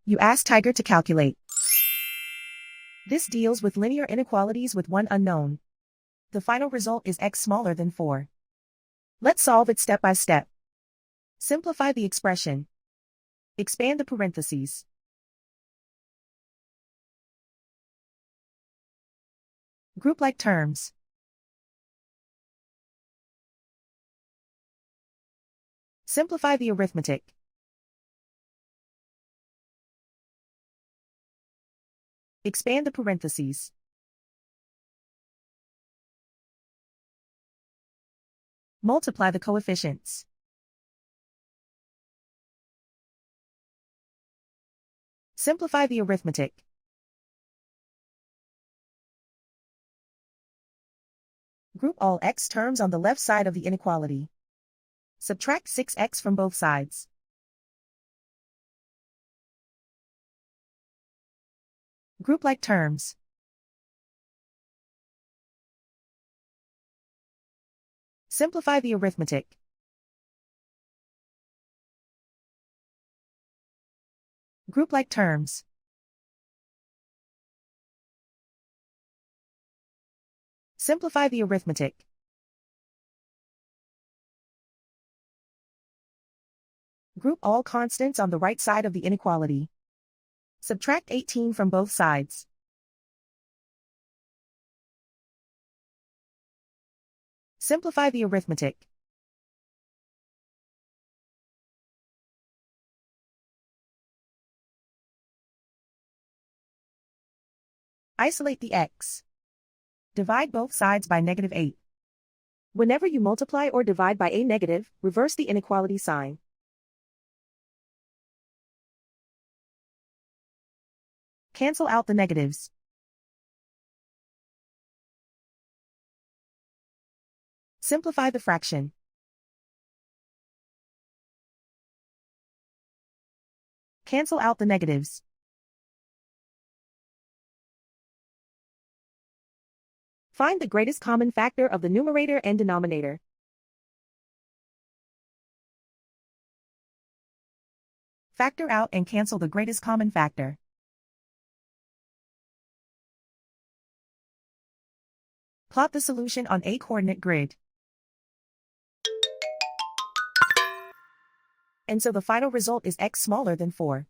You ask Tiger to calculate. This deals with linear inequalities with one unknown. The final result is x smaller than 4. Let's solve it step by step. Simplify the expression. Expand the parentheses. Group like terms. Simplify the arithmetic. Expand the parentheses. Multiply the coefficients. Simplify the arithmetic. Group all x terms on the left side of the inequality. Subtract 6x from both sides. Group like terms. Simplify the arithmetic. Group like terms. Simplify the arithmetic. Group all constants on the right side of the inequality. Subtract 18 from both sides. Simplify the arithmetic. Isolate the x. Divide both sides by -8. Whenever you multiply or divide by a negative, reverse the inequality sign. Cancel out the negatives. Simplify the fraction. Cancel out the negatives. Find the greatest common factor of the numerator and denominator. Factor out and cancel the greatest common factor. Plot the solution on a coordinate grid. And so the final result is x smaller than 4.